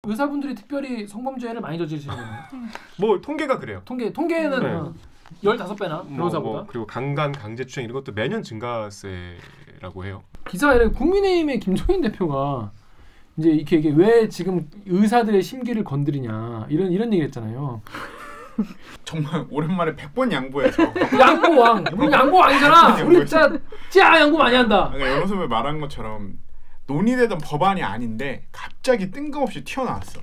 의사분들이 특별히 성범죄를 많이 저지르시는 거예요? 뭐 통계가 그래요. 통계는 네. 15배나 변호사보다. 그리고 강간, 강제추행 이런 것도 매년 증가세라고 해요. 기사에 국민의힘의 김종인 대표가 이제 이게 왜 지금 의사들의 심기를 건드리냐 이런 얘기를 했잖아요. 정말 오랜만에 100번 양보해서 양보왕. 우리 양보왕이잖아. 우리 진짜 양보 많이 한다. 그러니까 연호섭이 말한 것처럼 논의되던 법안이 아닌데 갑자기 뜬금없이 튀어나왔어.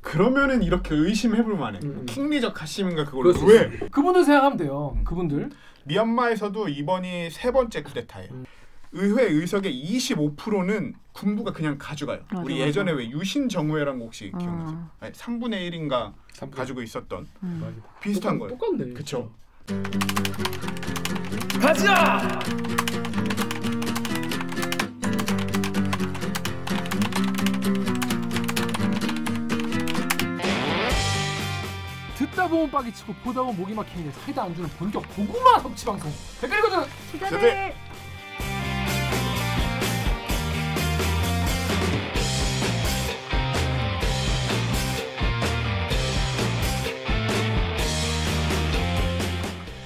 그러면은 이렇게 의심해볼 만해. 킹리적 가심인가 그걸 왜? 그분들 생각하면 돼요. 그분들. 미얀마에서도 이번이 3번째 쿠데타예요. 의회 의석의 25%는 군부가 그냥 가져가요. 우리 예전에 왜 유신 정우회라는 거 혹시 기억나세요? 아니, 3분의 1인가 가지고 있었던 비슷한 거예요. 똑같네. 그쵸? 가자! 듣다 보면 빡이 치고 보다 보면 목이 막히는 게 사이다 안 주는 본격 고구마 섭취 방송. 댓글 읽어줘. 시작해.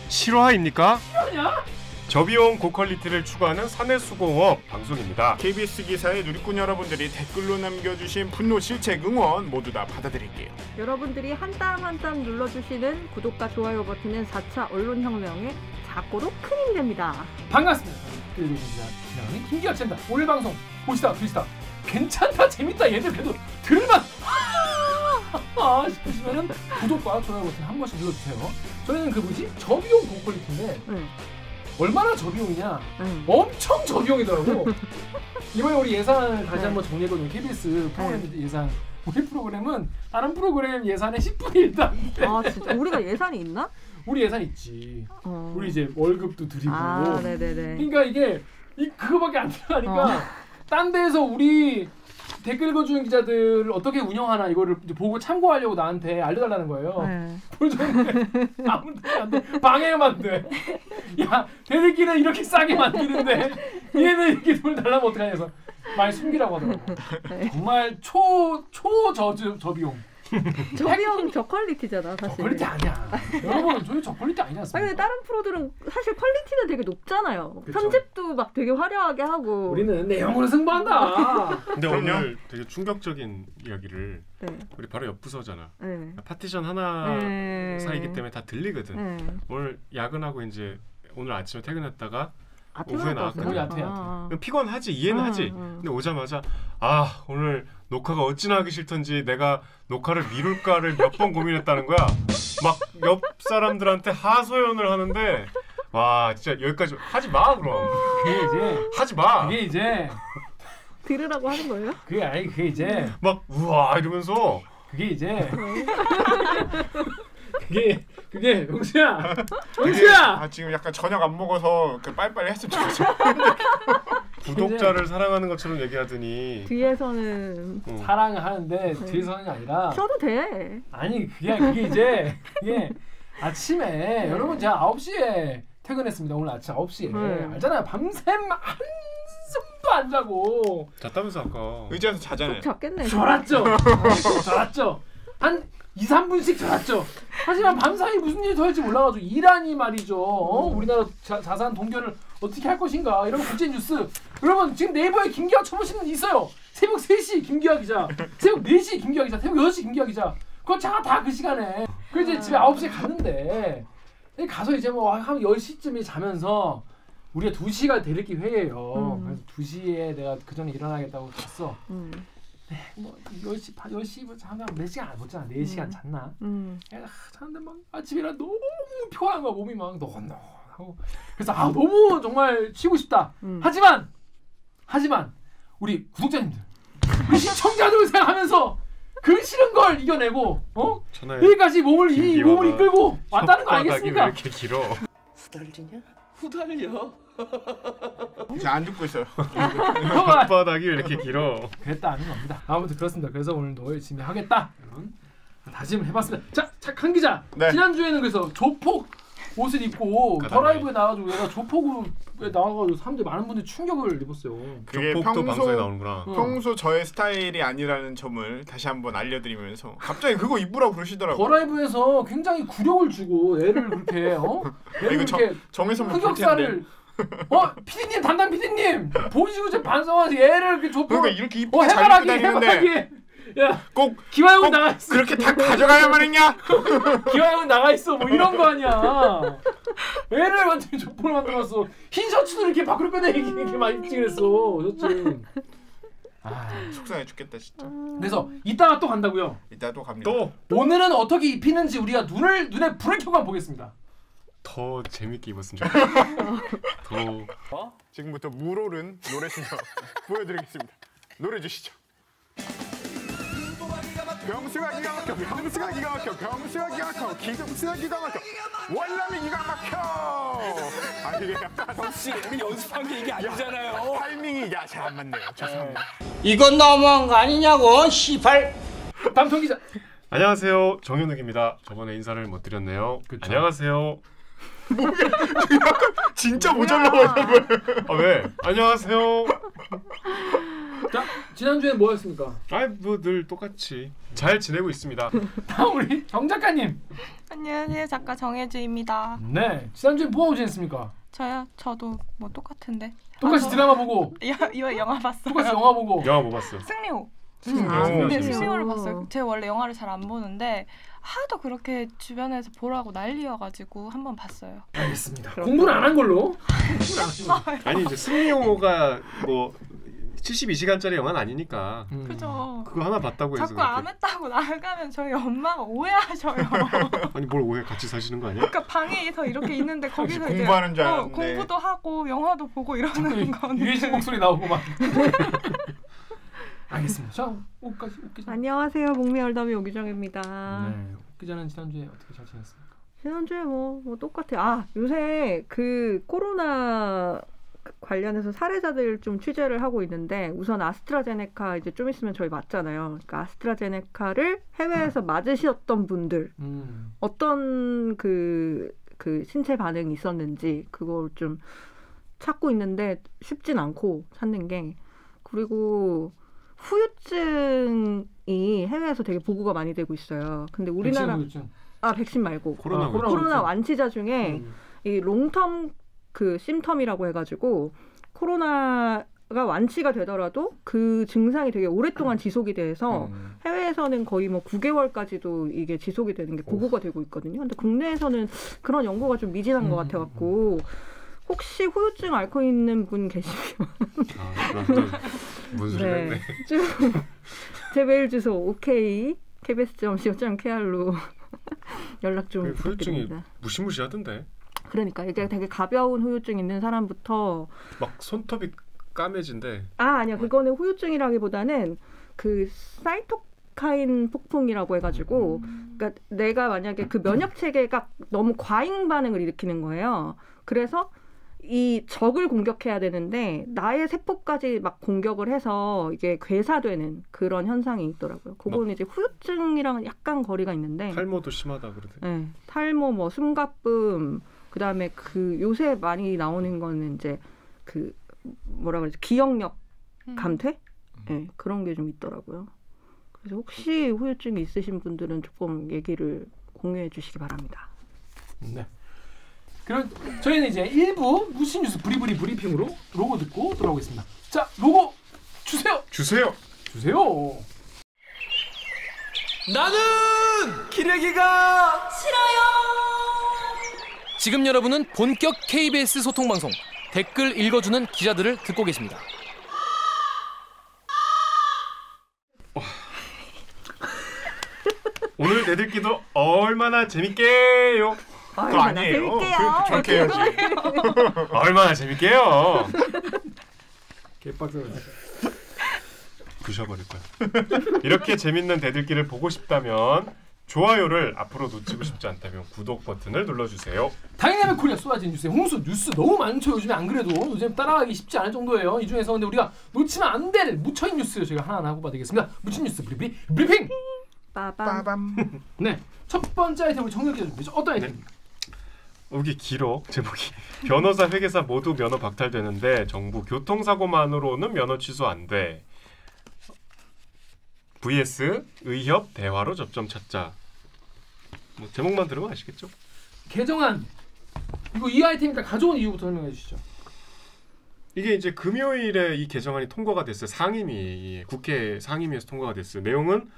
실화입니까? 실화냐? 저비용 고퀄리티를 추구하는 사내수공업 방송입니다. KBS 기사에 누리꾼 여러분들이 댓글로 남겨주신 분노, 실책, 응원 모두 다 받아드릴게요. 여러분들이 한 땀 한 땀 눌러주시는 구독과 좋아요 버튼은 4차 언론혁명의 작고로 큰 힘이 됩니다. 반갑습니다. 김기학 쌤다. 오늘 방송 보시다 들으시다 괜찮다 재밌다 얘들 그래도 들을만 싶으시면은 구독과 좋아요 버튼 한 번씩 눌러주세요. 저희는 그 저비용 고퀄리티인데 얼마나 저비용이냐? 엄청 저비용이더라고. 이번에 우리 예산을 다시 한번 정리해보면 KBS 프로그램 예산. 우리 프로그램은 다른 프로그램 예산의 10분의 1도 안 돼. 아 진짜? 우리가 예산이 있나? 우리 예산 있지. 우리 이제 월급도 드리고. 네네네. 그러니까 이게 그거밖에 안 들어가니까 딴 데에서 우리 댓글 읽어주는 기자들을 어떻게 운영하나 이거를 이제 보고 참고하려고 나한테 알려달라는 거예요. 보여줬는데 아무도 안 돼. 방해만 돼. 야, 대들기는 이렇게 싸게 만드는데 얘는 이렇게 돈 달라면 어떡하냐 해서 많이 숨기라고 하더라고. 정말 저비용. 저비용 저퀄리티잖아 사실. 저퀄리티 아니야. 여러분 저희 저퀄리티 아니지 않습니까? 근데 다른 프로들은 사실 퀄리티는 되게 높잖아요. 그쵸? 편집도 막 되게 화려하게 하고. 우리는 내용으로 승부한다. 근데 오늘 되게 충격적인 이야기를 우리 바로 옆 부서잖아. 네. 파티션 하나 사이기 때문에 다 들리거든. 오늘 야근하고 이제 오늘 아침에 퇴근했다가 오후에 나왔거든. 피곤하지 이해는 하지. 근데 오자마자 오늘 녹화가 어찌나 하기 싫던지 내가 녹화를 미룰까를 몇 번 고민했다는 거야. 막 옆 사람들한테 하소연을 하는데 와 진짜 여기까지 하지 마 그럼. 그게 이제 하지 마. 그게 이제 들으라고 하는 거예요? 그게 이제 막 우와 이러면서 그게 이제 그게 용수야 지금 약간 저녁 안 먹어서 빨리빨리 했으면 좋겠어. 구독자를 사랑하는 것처럼 얘기하더니 뒤에서는 사랑을 하는데 뒤에서는 아니라 써도 돼. 아니 그게 이제 아침에 여러분 제가 9시에 퇴근했습니다. 오늘 아침 9시에 알잖아요. 밤샘 한숨도 안 자고 잤다면서 아까 의자에서 자잖아요. 잤겠네. 졸았죠. 한 2-3분씩 자랐죠. 하지만 밤사이 무슨 일이 더 할지 몰라가지고 이란이 말이죠. 우리나라 자산 동결을 어떻게 할 것인가 이런 국제뉴스. 여러분 지금 네이버에 김기학 쳐보시는 분 있어요. 새벽 3시 김기학 기자, 새벽 4시 김기학 기자, 새벽 6시 김기학 기자. 그거 다 그 시간에. 그래서 이제 집에 9시에 갔는데 가서 이제 뭐 한 10시쯤에 자면서 우리가 2시가 대리기 회의예요. 그래서 2시에 내가 그 전에 일어나겠다고 갔어. 뭐 10시 잠깐 몇 시간 안 잤잖아. 4시간 잤나? 자는데 막 아침에 일어나 너무 피곤한 거야. 몸이 막 노곤노곤하고. 그래서 너무 정말 쉬고 싶다. 하지만 우리 구독자님들, 우리 시청자들 생각하면서 그 싫은 걸 이겨내고 여기까지 몸을 이끌고 왔다는 거 아니겠습니까? 왜 이렇게 길어? 후달려. 제가 안 듣고 있어요. 혓바닥이 왜 이렇게 길어? 그랬다는 겁니다. 아무튼 그렇습니다. 그래서 오늘도 열심히 하겠다. 여러분 다짐을 해봤습니다. 자, 착한 기자. 지난주에는 그래서 조폭 옷을 입고 더 라이브에 나와가지고 얘가 조폭으로 나와가지고 사람들 많은 분들이 충격을 입었어요. 그게 평소 방송에 나오는구나. 평소 저의 스타일이 아니라는 점을 다시 한번 알려드리면서 갑자기 그거 입으라고 그러시더라고요. 버라이브에서 굉장히 굴욕을 주고 애를 그렇게 이거 정에서만 흑역사를 피디님 담당 피디님 보시고 제 반성하지 애를 이렇게 좁혀 그러니까 이렇게 이쁘게 잘 입고 다니는데 야, 꼭 기화형은 나가 있어. 그렇게 다 가져가야만 했냐? 기화형은 나가 있어. 뭐 이런 거 아니야. 애를 완전히 족보를 만들었어. 흰 셔츠도 이렇게 밖으로 꺼내 이렇게 많이 입지 그랬어. 셔츠. 속상해 죽겠다 진짜. 그래서 이따가 또 간다고요. 이따 또 갑니다. 또 오늘은 어떻게 입히는지 우리가 눈에 불을 켜고 한번 보겠습니다. 더 재밌게 입었으면 좋겠어요. 지금부터 물오른 노래 신청 보여드리겠습니다. 노래 주시죠. 병수가 기가 막혀, 병수가 기가 막혀, 병수가 기가 막혀, 기동수가 기가 막혀, 월남이 기가 막혀. 이게 약간 혹시 우리 연습한 게 이게 아니잖아요. 타이밍이 잘 안 맞네요. 죄송합니다. 이건 너무한 거 아니냐고, 시발. 담통 기자. 안녕하세요, 정현욱입니다. 저번에 인사를 못 드렸네요. 그쵸. 안녕하세요. 뭐야? 진짜 모자라가지고. 왜? 안녕하세요. 자, 지난주에 뭐였습니까? 뭐 늘 똑같이 잘 지내고 있습니다. 다음 우리 정 작가님. 안녕하세요, 작가 정혜주입니다. 네, 지난주에 뭐하고 지냈습니까? 저도 뭐 똑같은데. 똑같이 드라마 보고. 이거 영화 봤어요. 똑같이 영화 보고. 영화 뭐 봤어? 승리호. 네, 승리호를 봤어요. 제가 원래 영화를 잘 안 보는데 하도 그렇게 주변에서 보라고 난리여가지고 한번 봤어요. 알겠습니다. 공부는 안 한 걸로. 아니 이제 승리호가 뭐 72시간짜리 영화는 아니니까. 그죠. 그거 하나 봤다고 해서 자꾸 안 했다고 나가면 저희 엄마가 오해하셔요. 아니 뭘 오해 같이 사시는 거 아니야? 그러니까 방에서 이렇게 있는데 거기서 이제 공부하는 줄 알았는데. 공부도 하고 영화도 보고 이러는 건데. 유해진 목소리 나오고 막. 알겠습니다. 자, 옥 기자. 안녕하세요. 목미얼더미 오기정입니다. 네, 옥 기자는 지난주에 어떻게 잘 지냈습니까? 지난주에 뭐 똑같아요. 요새 그 코로나 관련해서 사례자들 좀 취재를 하고 있는데 우선 아스트라제네카 이제 좀 있으면 저희 맞잖아요. 그러니까 아스트라제네카를 해외에서 맞으셨던 분들 어떤 그 신체 반응이 있었는지 그걸 좀 찾고 있는데 쉽진 않고 찾는 게. 그리고 후유증이 해외에서 되게 보고가 많이 되고 있어요. 근데 우리나라 백신 말고 코로나 완치자 중에 이 롱텀 그 심텀이라고 해가지고 코로나가 완치가 되더라도 그 증상이 되게 오랫동안 지속이 돼서 해외에서는 거의 뭐 9개월까지도 이게 지속이 되는 게 보고가 되고 있거든요. 근데 국내에서는 그런 연구가 좀 미진한 것 같아갖고 혹시 후유증 앓고 있는 분 계시면 무슨 소리 했네. 제 메일 주소 OK kbs.co.kr로 연락 좀 부탁드립니다. 후유증이 무시무시하던데. 그러니까 이게 되게 가벼운 후유증 있는 사람부터 막 손톱이 까매진대. 아니야. 그거는 후유증이라기보다는 그 사이토카인 폭풍이라고 해가지고 그러니까 내가 만약에 그 면역 체계가 너무 과잉 반응을 일으키는 거예요. 그래서 이 적을 공격해야 되는데 나의 세포까지 막 공격을 해서 이게 괴사되는 그런 현상이 있더라고요. 그거는 이제 후유증이랑은 약간 거리가 있는데 탈모도 심하다 그러대. 네, 탈모, 뭐 숨가쁨, 그다음에 그 요새 많이 나오는 거는 이제 그 뭐라 그러지 기억력 감퇴, 네, 그런 게 좀 있더라고요. 그래서 혹시 후유증이 있으신 분들은 조금 얘기를 공유해 주시기 바랍니다. 네. 그럼 저희는 이제 1부 무신 뉴스 브리브리 브리핑으로 로고 듣고 돌아오겠습니다. 자, 로고 주세요. 나는 기레기가 싫어요. 지금 여러분은 본격 KBS 소통 방송 댓글 읽어주는 기자들을 듣고 계십니다. 오늘 대들기도 얼마나 재밌게요. 그거 아니에요. 그렇게 해야지. 얼마나 재밌게요. 개빡쳐. 부셔버릴 거야. 이렇게 재밌는 대들기를 보고 싶다면 좋아요를 앞으로 놓치고 싶지 않다면 구독 버튼을 눌러주세요. 다이나믹 코리아 쏟아진 뉴스에 홍수 뉴스 너무 많죠. 요즘에 안 그래도 요즘 따라가기 쉽지 않을 정도예요. 이 중에서 근데 우리가 놓치면 안 될 묻혀있는 뉴스 저희가 하나 하고 봐드리겠습니다. 묻힌 뉴스 브리브리 브리핑. 빠밤. 네, 첫 번째 아이템 우리 정혁 기자 준비했죠. 어떤 아이템입니까? 여기 길어 제목이 변호사 회계사 모두 면허 박탈되는데 정부 교통사고만으로는 면허 취소 안 돼. vs 의협 대화로 접점 찾자. 뭐 제목만 들으면 아시겠죠? 개정안 이거 이 아이템 일단 가져온 이유부터 설명해 주시죠. 이게 이제 금요일에 이 개정안이 통과가 됐어요. 상임위 국회 상임위에서 통과가 됐어요. 내용은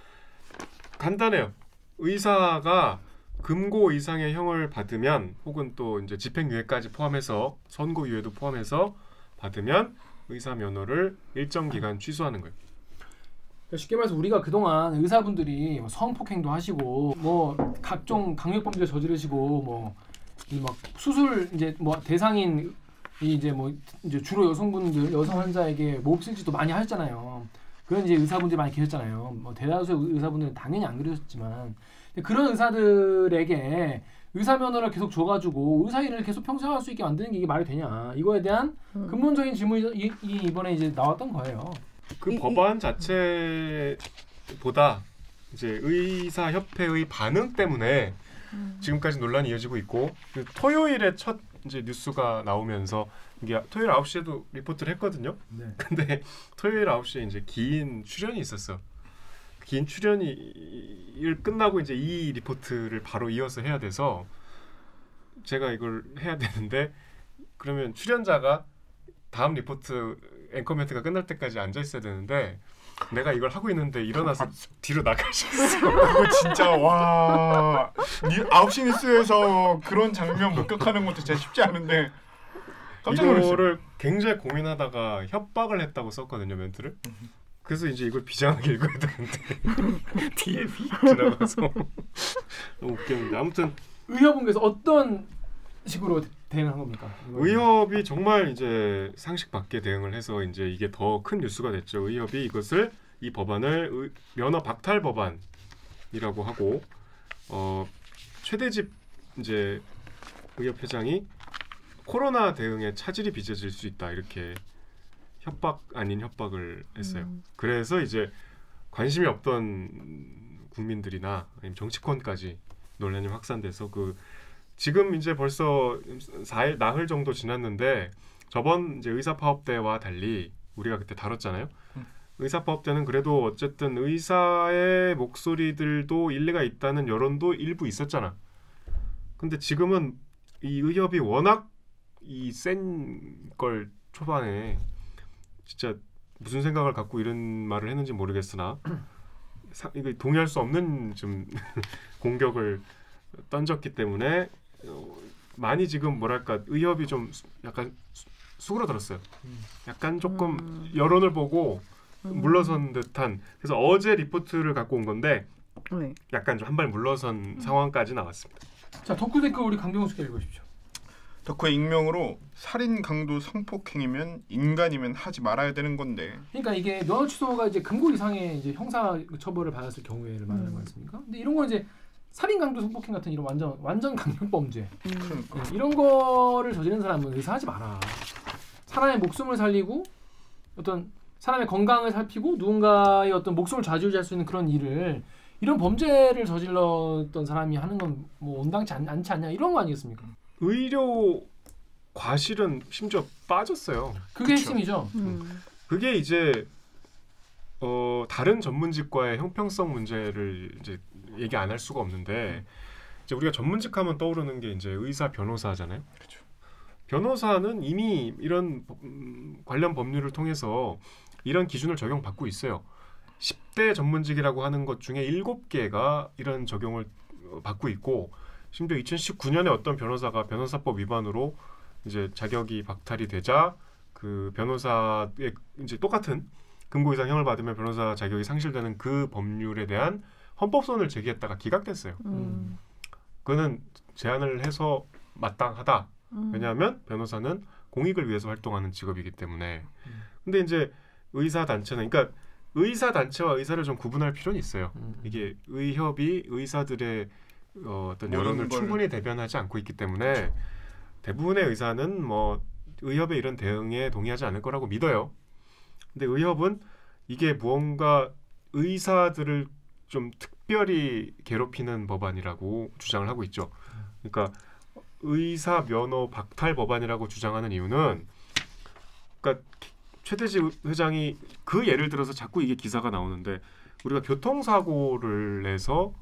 간단해요. 의사가 금고 이상의 형을 받으면 혹은 또 이제 집행유예까지 포함해서 선고유예도 포함해서 받으면 의사 면허를 일정 기간 취소하는 거예요. 쉽게 말해서 우리가 그동안 의사분들이 뭐 성폭행도 하시고 뭐 각종 강력범죄 저지르시고 뭐 이 막 수술 이제 뭐 대상인 이제 뭐 이제 주로 여성분들 여성 환자에게 몹쓸짓도 많이 하셨잖아요. 그런 이제 의사분들이 많이 계셨잖아요. 뭐 대다수의 의사분들은 당연히 안 그러셨지만 그런 의사들에게 의사 면허를 계속 줘가지고 의사 일을 계속 평생 할 수 있게 만드는 게 이게 말이 되냐 이거에 대한 근본적인 질문이 이번에 이제 나왔던 거예요. 그 법안 자체보다 이제 의사협회의 반응 때문에 지금까지 논란이 이어지고 있고 토요일에 첫 이제 뉴스가 나오면서 이게 토요일 9시에도 리포트를 했거든요. 네. 근데 토요일 9시에 이제 긴 출연이 있었어. 긴 출연이 끝나고 이제 이 리포트를 바로 이어서 해야 돼서 제가 이걸 해야 되는데 그러면 출연자가 다음 리포트 앵커 멘트가 끝날 때까지 앉아 있어야 되는데 내가 이걸 하고 있는데 일어나서 뒤로 나가셨어. 그거 진짜 와 9시 뉴스에서 그런 장면 목격하는 것도 진짜 쉽지 않은데 깜짝 놀랐어요. 이거를 굉장히 고민하다가 협박을 했다고 썼거든요 멘트를. 그래서 이제 이걸 비장하게 읽어야 되는데 뒤에 비 지나가서 너무 웃겼는데 아무튼 의협은께서 어떤 식으로 대응한 겁니까? 의협이 정말 이제 상식 밖에 대응을 해서 이제 이게 더 큰 뉴스가 됐죠. 의협이 이 법안을 면허 박탈 법안이라고 하고 최대집 이제 의협 회장이 코로나 대응에 차질이 빚어질 수 있다 이렇게 협박 아닌 협박을 했어요. 그래서 이제 관심이 없던 국민들이나 아니면 정치권까지 논란이 확산돼서 지금 이제 벌써 4일 나흘 정도 지났는데 저번 이제 의사파업대와 달리 우리가 그때 다뤘잖아요. 의사파업대는 그래도 어쨌든 의사의 목소리들도 일리가 있다는 여론도 일부 있었잖아. 근데 지금은 이 의협이 워낙 이 센 걸 초반에 진짜 무슨 생각을 갖고 이런 말을 했는지 모르겠으나 이거 동의할 수 없는 좀 공격을 던졌기 때문에 많이 지금 뭐랄까 의협이 좀 약간 수그러들었어요. 약간 조금 여론을 보고 물러선 듯한. 그래서 어제 리포트를 갖고 온 건데 약간 좀 한 발 물러선 상황까지 나왔습니다. 자 덕후 댓글 우리 강병수께 읽으십시오. 덕후의 익명으로 살인, 강도, 성폭행이면 인간이면 하지 말아야 되는 건데. 그러니까 이게 면허 취소가 이제 금고 이상의 이제 형사 처벌을 받았을 경우에를 말하는 거 아닙니까? 근데 이런 건 이제 살인, 강도, 성폭행 같은 이런 완전 강력범죄 이런 거를 저지른 사람은 의사하지 마라. 사람의 목숨을 살리고 어떤 사람의 건강을 살피고 누군가의 어떤 목숨을 좌지우지할 수 있는 그런 일을 이런 범죄를 저질렀던 사람이 하는 건 뭐 온당치 않지 않냐 이런 거 아니겠습니까? 의료 과실은 심지어 빠졌어요. 그게 핵심이죠. 그게 이제 다른 전문직과의 형평성 문제를 이제 얘기 안 할 수가 없는데 이제 우리가 전문직하면 떠오르는 게 이제 의사, 변호사잖아요. 그렇죠. 변호사는 이미 이런 관련 법률을 통해서 이런 기준을 적용받고 있어요. 10대 전문직이라고 하는 것 중에 7개가 이런 적용을 받고 있고 심지어 2019년에 어떤 변호사가 변호사법 위반으로 이제 자격이 박탈이 되자 그 변호사의 이제 똑같은 금고 이상 형을 받으면 변호사 자격이 상실되는 그 법률에 대한 헌법소원을 제기했다가 기각됐어요. 그거는 제안을 해서 마땅하다. 왜냐하면 변호사는 공익을 위해서 활동하는 직업이기 때문에. 근데 이제 의사 단체는 그러니까 의사 단체와 의사를 좀 구분할 필요는 있어요. 이게 의협이 의사들의 어떤 여론을 충분히 대변하지 않고 있기 때문에 그렇죠. 대부분의 의사는 뭐 의협의 이런 대응에 동의하지 않을 거라고 믿어요. 근데 의협은 이게 무언가 의사들을 좀 특별히 괴롭히는 법안이라고 주장을 하고 있죠. 그러니까 의사 면허 박탈 법안이라고 주장하는 이유는 그러니까 최대지 회장이 그 예를 들어서 자꾸 이게 기사가 나오는데 우리가 교통사고를 내서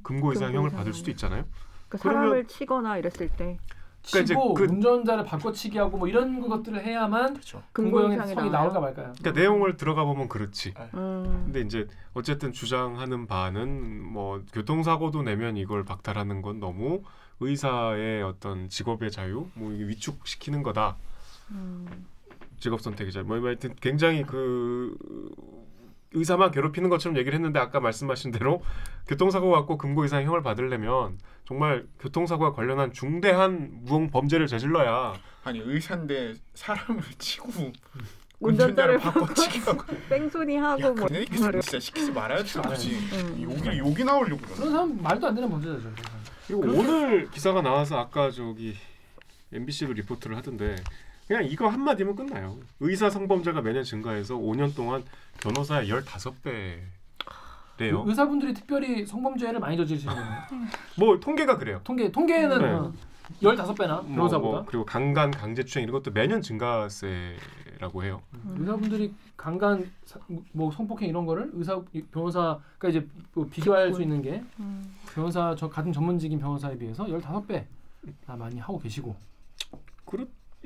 금고 이상형을 받을 수도 있잖아요. 그러니까 사람을 치거나 이랬을 때 치고 그 운전자를 바꿔치기 하고 뭐 이런 것들을 해야만 그렇죠. 금고형이 나올까 말까요? 그러니까 내용을 들어가 보면 그렇지. 근데 이제 어쨌든 주장하는 바는 뭐 교통사고도 내면 이걸 박탈하는 건 너무 의사의 어떤 직업의 자유, 뭐 위축시키는 거다. 직업 선택의 자유. 뭐 하여튼 굉장히 그 의사만 괴롭히는 것처럼 얘기를 했는데 아까 말씀하신 대로 교통사고 갖고 금고 이상형을 받으려면 정말 교통사고와 관련한 중대한 무형 범죄를 저질러야. 아니 의사인데 사람을 치고 운전자를 바꿔치기 하고 뺑소니 하고 뭐 진짜 시키지 말아야 되지. 욕이 나오려고 그런 사람 말도 안 되는 범죄죠. 그리고 오늘 기사가 나와서 아까 저기 MBC도 리포트를 하던데 그냥 이거 한마디면 끝나요. 의사 성범죄가 매년 증가해서 5년 동안 변호사의 15배래요. 의사분들이 특별히 성범죄를 많이 저지르시는 거예요. 뭐 통계가 그래요. 통계는 15배나 변호사보다. 그리고 강간, 강제추행 이런 것도 매년 증가세라고 해요. 의사분들이 강간, 뭐 성폭행 이런 거를 변호사가 이제 뭐 비교할 수 있는 게 변호사 같은 전문직인 변호사에 비해서 15배 많이 하고 계시고.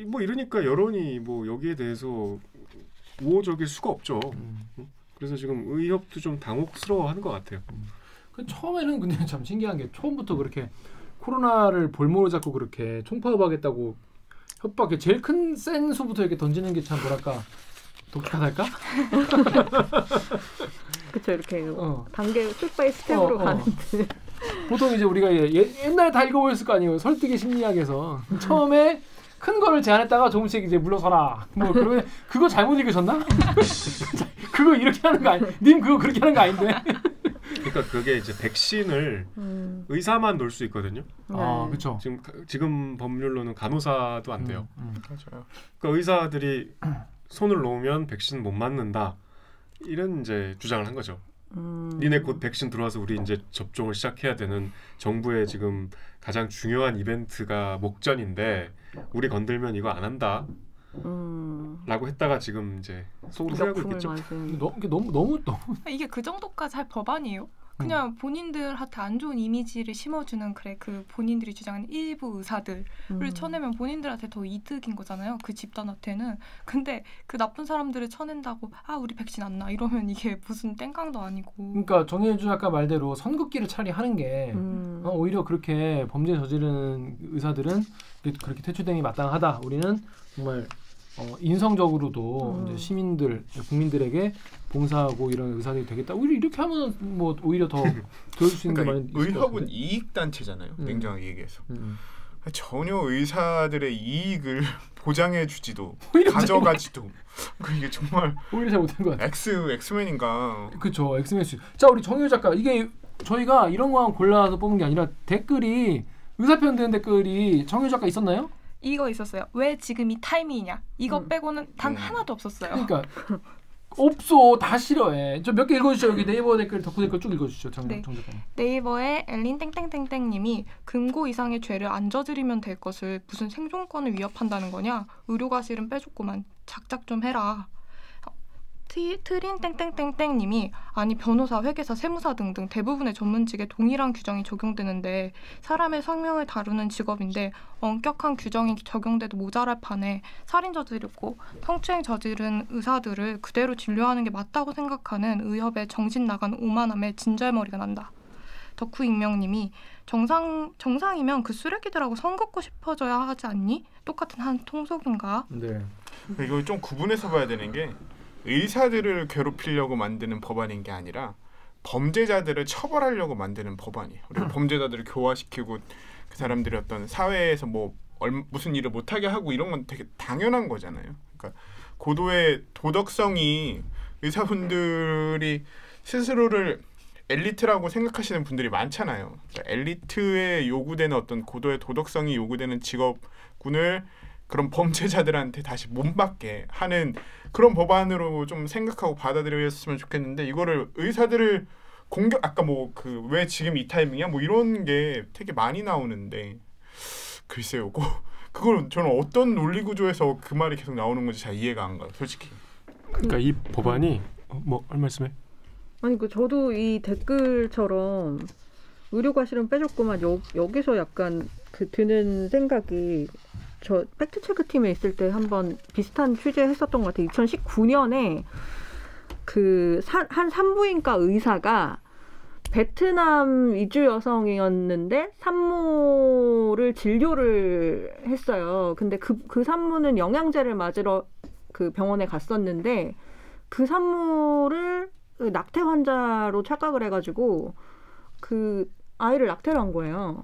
뭐 이러니까 여론이 뭐 여기에 대해서 우호적일 수가 없죠. 그래서 지금 의협도 좀 당혹스러워하는 것 같아요. 처음에는 근데 참 신기한 게 처음부터 그렇게 코로나를 볼모로 잡고 그렇게 총파업하겠다고 협박, 제일 큰 센 수부터 이렇게 던지는 게 참 뭐랄까 독특하달까? 그렇죠. 이렇게 단계 스텝 바이 스텝으로 가는데 보통 이제 우리가 옛날에 다 읽어보셨을 거 아니에요. 설득의 심리학에서 처음에 큰 거를 제안했다가 조금씩 이제 물러서라. 뭐 그러면 그거 잘못 읽으셨나? 그거 이렇게 하는 거 아니? 님 그거 그렇게 하는 거 아닌데? 그러니까 그게 이제 백신을 의사만 놓을 수 있거든요. 아, 그렇죠. 지금 법률로는 간호사도 안 돼요. 맞아요. 그러니까 의사들이 손을 놓으면 백신 못 맞는다. 이런 이제 주장을 한 거죠. 니네 곧 백신 들어와서 우리 이제 접종을 시작해야 되는 정부의 지금 가장 중요한 이벤트가 목전인데 우리 건들면 이거 안 한다. 라고 했다가 지금 이제 속으로 후회하고 있겠죠. 너무 이게 그 정도까지 할 법안이에요? 그냥 본인들한테 안 좋은 이미지를 심어주는 그 본인들이 주장하는 일부 의사들을 쳐내면 본인들한테 더 이득인 거잖아요. 그 집단한테는. 근데 그 나쁜 사람들을 쳐낸다고 우리 백신 안 나 이러면 이게 무슨 땡깡도 아니고. 그러니까 정혜주 작가 말대로 선긋기를 차라리 하는 게 오히려 그렇게 범죄 저지르는 의사들은 그렇게 퇴출됨이 마땅하다. 우리는 정말 인성적으로도 이제 시민들, 국민들에게 봉사하고 이런 의사들이 되겠다. 오히려 이렇게 하면 뭐 오히려 더 도울 수 있는 그러니까 의협은 이익 단체잖아요. 냉정하게 얘기해서 전혀 의사들의 이익을 보장해주지도 가져가지도 이게 정말 오히려 잘 못한 것 같아요. 엑스맨인가? 그렇죠, 엑스맨. 자, 우리 정유 작가 이게 저희가 이런 거만 골라서 뽑은 게 아니라 댓글이 의사편 되는 댓글이 정유 작가 있었나요? 이거 있었어요. 왜 지금 이 타이밍이냐? 이거 빼고는 단 하나도 없었어요. 그러니까 없어. 다 싫어해. 저 몇 개 읽어주시죠. 여기 네이버 댓글, 덕후 댓글 쭉 읽어주시죠. 정 작가님. 네이버에 엘린 땡땡땡땡님이 금고 이상의 죄를 안 저지르면 될 것을 무슨 생존권을 위협한다는 거냐? 의료과실은 빼줬구만. 작작 좀 해라. 트린 땡땡땡땡님이 아니 변호사, 회계사, 세무사 등등 대부분의 전문직에 동일한 규정이 적용되는데 사람의 생명을 다루는 직업인데 엄격한 규정이 적용돼도 모자랄 판에 살인 저지르고 성추행 저지른 의사들을 그대로 진료하는 게 맞다고 생각하는 의협의 정신 나간 오만함에 진절머리가 난다. 덕후 익명님이 정상이면 그 쓰레기들하고 선 긋고 싶어져야 하지 않니? 똑같은 한 통속인가? 네. 이거 좀 구분해서 봐야 되는 게 의사들을 괴롭히려고 만드는 법안인 게 아니라 범죄자들을 처벌하려고 만드는 법안이에요. 우리가 범죄자들을 교화시키고 그 사람들이 어떤 사회에서 뭐 무슨 일을 못하게 하고 이런 건 되게 당연한 거잖아요. 그러니까 고도의 도덕성이 의사분들이 스스로를 엘리트라고 생각하시는 분들이 많잖아요. 그러니까 엘리트에 요구되는 어떤 고도의 도덕성이 요구되는 직업군을 그런 범죄자들한테 다시 못 받게 하는 그런 법안으로 좀 생각하고 받아들였으면 좋겠는데 이거를 의사들을 아까 뭐 왜 지금 이 타이밍이야? 뭐 이런 게 되게 많이 나오는데 글쎄요. 그걸 저는 어떤 논리 구조에서 그 말이 계속 나오는 건지 잘 이해가 안 가요. 솔직히. 그러니까 이 법안이 할 말씀해? 아니 저도 이 댓글처럼 의료과실은 빼줬구만 여기서 약간 드는 생각이 저 팩트체크 팀에 있을 때 한번 비슷한 취재했었던 것 같아요. 2019년에 한 산부인과 의사가 베트남 위주 여성이었는데 산모를 진료를 했어요. 근데 그 산모는 영양제를 맞으러 그 병원에 갔었는데 그 산모를 낙태 환자로 착각을 해가지고 그 아이를 낙태를 한 거예요.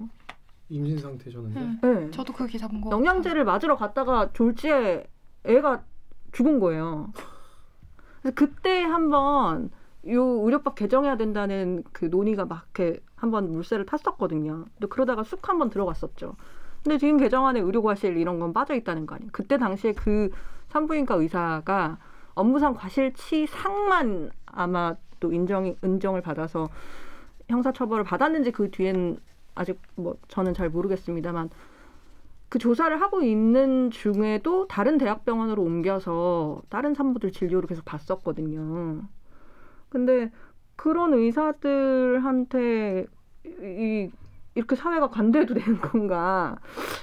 임신 상태셨는데? 네. 저도 그 기사 본 거. 영양제를 맞으러 갔다가 졸지에 애가 죽은 거예요. 그래서 그때 한번 요 의료법 개정해야 된다는 그 논의가 막 이렇게 한번 물새를 탔었거든요. 근데 그러다가 쑥 한번 들어갔었죠. 근데 지금 개정안에 의료과실 이런 건 빠져 있다는 거 아니에요. 그때 당시에 그 산부인과 의사가 업무상 과실치상만 아마 또 인정을 받아서 형사처벌을 받았는지 그 뒤엔 아직 저는 잘 모르겠습니다만 그 조사를 하고 있는 중에도 다른 대학병원으로 옮겨서 다른 산부들 진료를 계속 봤었거든요. 근데 그런 의사들한테 이렇게 사회가 관대해도 되는 건가?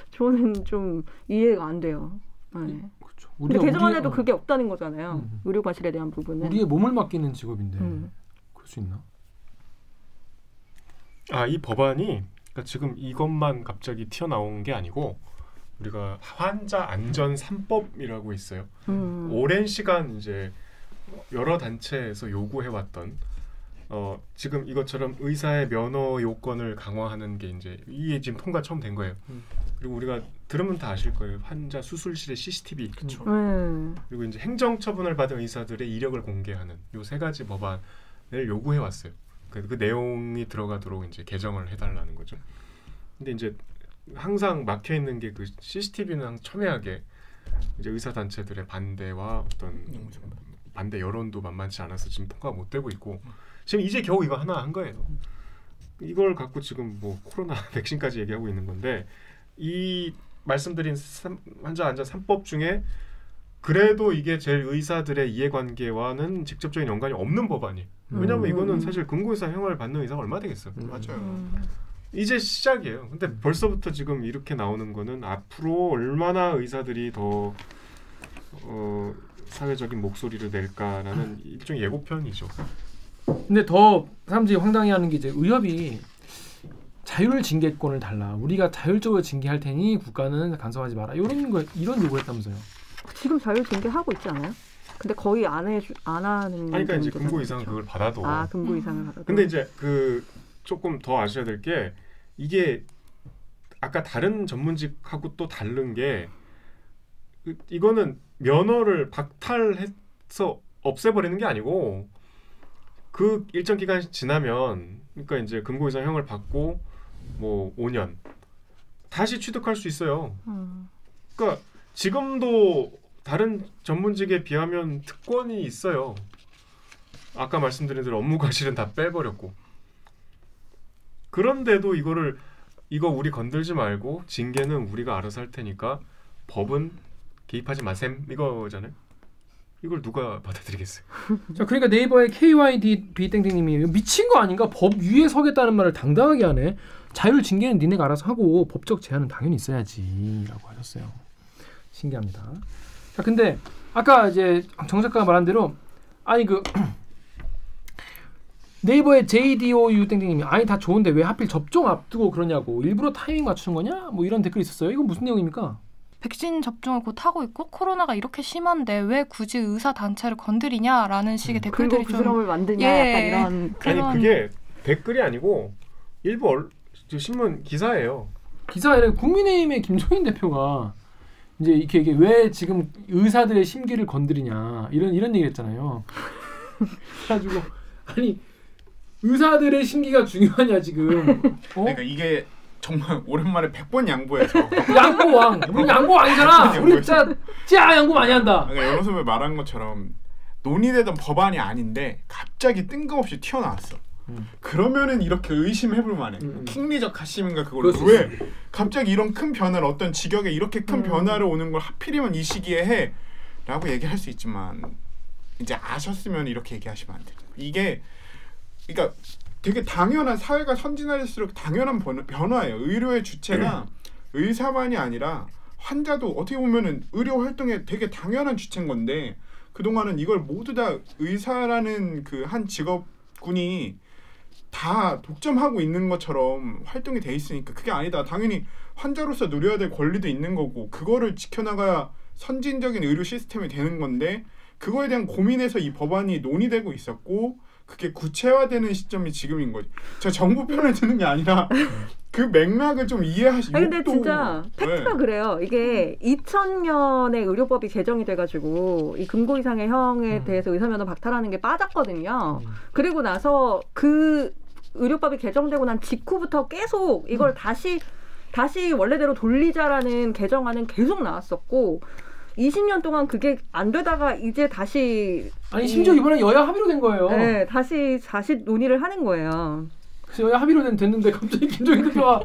저는 좀 이해가 안 돼요. 네. 그렇죠. 근데 개정안에도 그게 없다는 거잖아요. 의료과실에 대한 부분은. 우리의 몸을 맡기는 직업인데 그럴 수 있나? 이 법안이 그러니까 지금 이것만 갑자기 튀어나온 게 아니고 우리가 환자 안전 3법이라고 있어요. 오랜 시간 이제 여러 단체에서 요구해왔던 지금 이것처럼 의사의 면허 요건을 강화하는 게 이제 이게 지금 통과 처음 된 거예요. 그리고 우리가 들으면 다 아실 거예요. 환자 수술실에 CCTV 그렇죠. 그리고 이제 행정처분을 받은 의사들의 이력을 공개하는 요 세 가지 법안을 요구해왔어요. 그 내용이 들어가도록 이제 개정을 해달라는 거죠. 근데 이제 항상 막혀 있는 게 그 CCTV는 첨예하게 이제 의사 단체들의 반대와 어떤 반대 여론도 만만치 않아서 지금 통과가 못 되고 있고 지금 이제 겨우 이거 하나 한 거예요. 이걸 갖고 지금 코로나 백신까지 얘기하고 있는 건데 이 말씀드린 환자 안전 3법 중에 그래도 이게 제일 의사들의 이해관계와는 직접적인 연관이 없는 법안이에요. 왜냐하면 이거는 사실 금고의사 형을 받는 의사가 얼마 되겠어요. 맞아요. 이제 시작이에요. 근데 벌써부터 지금 이렇게 나오는 거는 앞으로 얼마나 의사들이 더 사회적인 목소리를 낼까라는 일종의 예고편이죠. 근데 더 사람들이 황당해하는 게 이제 의협이 자율 징계권을 달라. 우리가 자율적으로 징계할 테니 국가는 간섭하지 마라. 이런 요구했다면서요. 지금 자율 징계하고 있지 않아요? 근데 거의 안 하는. 그러니까 이제 금고 이상 그걸 받아도. 금고 이상을 받아도. 근데 이제 조금 더 아셔야 될 게 이게 아까 다른 전문직하고 또 다른 게 이거는 면허를 박탈해서 없애버리는 게 아니고 그 일정 기간이 지나면 그러니까 이제 금고 이상형을 받고 5년 다시 취득할 수 있어요. 그러니까 지금도 다른 전문직에 비하면 특권이 있어요. 아까 말씀드린 대로 업무 과실은 다 빼버렸고 그런데도 이거 우리 건들지 말고 징계는 우리가 알아서 할 테니까 법은 개입하지 마셈 이거잖아요. 이걸 누가 받아들이겠어요? 자, 그러니까 네이버의 KYDB땡땡님이 미친 거 아닌가? 법 위에 서겠다는 말을 당당하게 하네. 자율 징계는 니네가 알아서 하고 법적 제한은 당연히 있어야지라고 하셨어요. 신기합니다. 자, 근데 아까 이제 정 작가가 말한 대로 네이버의 JDOU 땡땡님이 다 좋은데 왜 하필 접종 앞두고 그러냐고 일부러 타이밍 맞추는 거냐? 이런 댓글이 있었어요. 이건 무슨 내용입니까? 백신 접종을 곧 하고 있고 코로나가 이렇게 심한데 왜 굳이 의사 단체를 건드리냐라는 식의 댓글들이 좀 부스럼을 만드냐 약간 이런 아니 그게 댓글이 아니고 일부 신문 기사예요. 기사에 국민의힘의 김종인 대표가 이제 이게 왜 지금 의사들의 심기를 건드리냐 이런 얘기를 했잖아요. 그래가지고 의사들의 심기가 중요하냐 지금? 그러니까 이게 정말 오랜만에 100번 양보해서 양보왕 우리 양보왕이잖아. 우리 진짜 양보 많이 한다. 그러니까 연호섭이 말한 것처럼 논의되던 법안이 아닌데 갑자기 뜬금없이 튀어나왔어. 그러면은 이렇게 의심해볼 만해. 킹리적 가심인가 그걸로 왜 갑자기 이런 큰 변화를 어떤 직역에 이렇게 큰 변화를 오는 걸 하필이면 이 시기에 해? 라고 얘기할 수 있지만 이제 아셨으면 이렇게 얘기하시면 안 돼요. 이게 그러니까 되게 당연한 사회가 선진화될수록 당연한 변화예요. 의료의 주체가 의사만이 아니라 환자도 어떻게 보면은 의료 활동에 되게 당연한 주체인 건데 그동안은 이걸 모두 다 의사라는 그 한 직업군이 다 독점하고 있는 것처럼 활동이 돼 있으니까 그게 아니다. 당연히 환자로서 누려야 될 권리도 있는 거고 그거를 지켜나가야 선진적인 의료 시스템이 되는 건데 그거에 대한 고민에서 이 법안이 논의되고 있었고 그게 구체화되는 시점이 지금인 거지. 저 정부 편을 드는 게 아니라 그 맥락을 좀 이해하시. 근데 진짜 팩트가 그래요. 이게 2000년에 의료법이 개정이 돼가지고 이 금고 이상의 형에 대해서 의사면허 박탈하는 게 빠졌거든요. 그리고 나서 그 의료법이 개정되고 난 직후부터 계속 이걸 다시 원래대로 돌리자라는 개정안은 계속 나왔었고 20년 동안 그게 안 되다가 이제 다시 아니 심지어 이번에 여야 합의로 된 거예요. 네, 다시 논의를 하는 거예요. 그래서 여야 합의로 됐는데 갑자기 김종인 대표가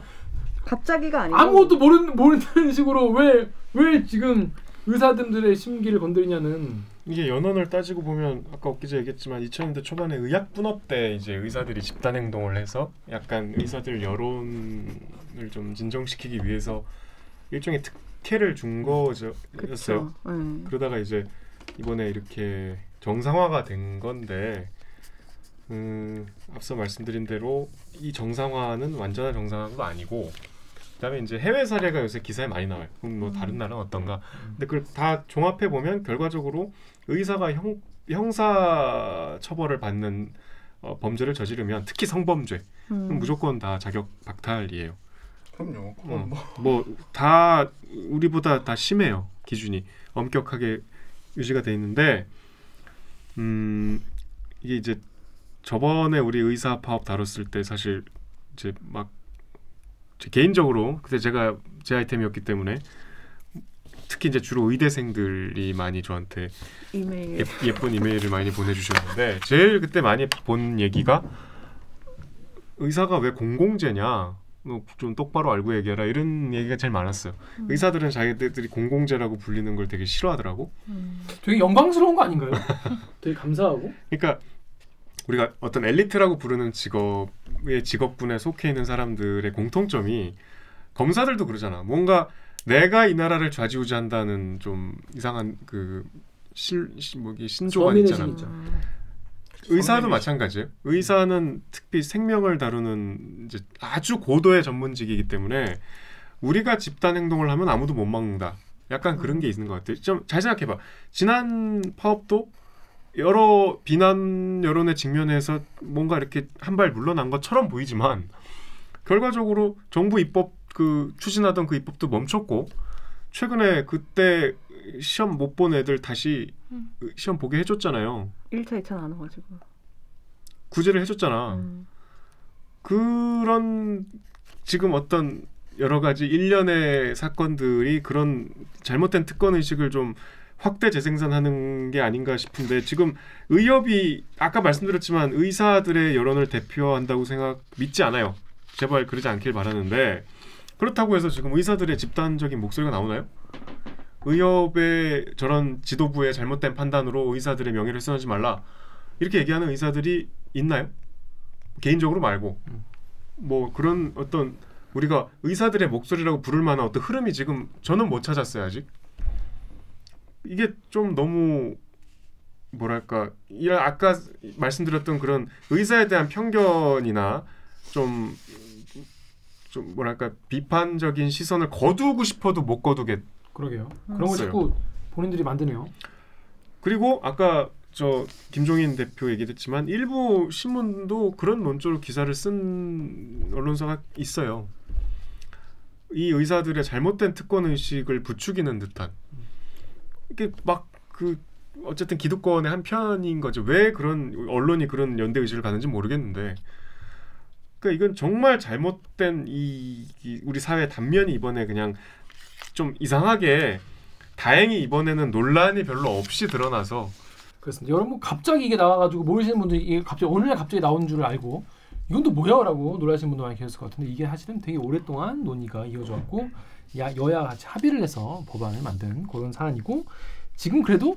갑자기가 아니고 아무것도 모르는 식으로 왜 지금 의사들의 심기를 건드리냐는. 이게 연원을 따지고 보면 아까 엊그제 얘기했지만 2000년대 초반에 의학분업 때 이제 의사들이 집단 행동을 해서 약간 의사들 여론을 좀 진정시키기 위해서 일종의 특혜를 준 거였어요. 그러다가 이제 이번에 이렇게 정상화가 된 건데 앞서 말씀드린 대로 이 정상화는 완전한 정상화가 아니고 그다음에 이제 해외 사례가 요새 기사에 많이 나와요. 그럼 뭐 다른 나라는 어떤가? 근데 그걸 다 종합해 보면 결과적으로 의사가 형사 처벌을 받는 범죄를 저지르면 특히 성범죄 그럼 무조건 다 자격 박탈이에요. 그럼요. 뭐 다 우리보다 다 심해요. 기준이 엄격하게 유지가 돼 있는데 이게 이제 저번에 우리 의사 파업 다뤘을 때 사실 이제 막 개인적으로 그때 제가 제 아이템이었기 때문에 특히 이제 주로 의대생들이 많이 저한테 예쁜 이메일을 많이 보내주셨는데 제일 그때 많이 본 얘기가 의사가 왜 공공재냐 좀 똑바로 알고 얘기해라 이런 얘기가 제일 많았어요. 의사들은 자기들이 공공재라고 불리는 걸 되게 싫어하더라고. 되게 영광스러운 거 아닌가요? 되게 감사하고. 그러니까 우리가 어떤 엘리트라고 부르는 직업군에 속해 있는 사람들의 공통점이 검사들도 그러잖아. 뭔가 내가 이 나라를 좌지우지한다는 좀 이상한 그 신조가 있잖아. 의사도 마찬가지예요. 의사는 특히 생명을 다루는 이제 아주 고도의 전문직이기 때문에 우리가 집단 행동을 하면 아무도 못 막는다. 약간 그런 게 있는 것 같아요. 좀 잘 생각해봐. 지난 파업도 여러 비난 여론에 직면해서 뭔가 이렇게 한 발 물러난 것처럼 보이지만 결과적으로 정부 입법 추진하던 그 입법도 멈췄고 최근에 그때 시험 못 본 애들 다시 시험 보게 해줬잖아요. 1차, 2차 나눠가지고 구제를 해줬잖아. 그런 지금 어떤 여러 가지 일련의 사건들이 그런 잘못된 특권 의식을 좀 확대 재생산하는 게 아닌가 싶은데 지금 의협이 아까 말씀드렸지만 의사들의 여론을 대표한다고 믿지 않아요. 제발 그러지 않길 바라는데 그렇다고 해서 지금 의사들의 집단적인 목소리가 나오나요? 의협의 저런 지도부의 잘못된 판단으로 의사들의 명예를 훼손하지 말라 이렇게 얘기하는 의사들이 있나요? 개인적으로 말고 뭐 그런 어떤 우리가 의사들의 목소리라고 부를 만한 어떤 흐름이 지금 저는 못 찾았어요 아직. 이게 좀 너무 뭐랄까 아까 말씀드렸던 그런 의사에 대한 편견이나 좀 뭐랄까 비판적인 시선을 거두고 싶어도 못 거두게. 그러게요. 그런 거 자꾸 본인들이 만드네요. 그리고 아까 저 김종인 대표 얘기했지만 일부 신문도 그런 논조로 기사를 쓴 언론사가 있어요. 이 의사들의 잘못된 특권 의식을 부추기는 듯한. 이게 막 어쨌든 기득권의 한 편인 거죠. 왜 그런 언론이 그런 연대 의식을 가는지 모르겠는데. 그러니까 이건 정말 잘못된 우리 사회 단면이 이번에 그냥 좀 이상하게 다행히 이번에는 논란이 별로 없이 드러나서 그렇습니다. 여러분 갑자기 이게 나와가지고 모르시는 분들이 이게 갑자기 어느 날 갑자기 나온 줄 알고 이건 또 뭐야라고 놀라시는 분도 많이 계셨을 것 같은데 이게 사실은 되게 오랫동안 논의가 이어져 왔고 여야가 같이 합의를 해서 법안을 만든 그런 사안이고 지금 그래도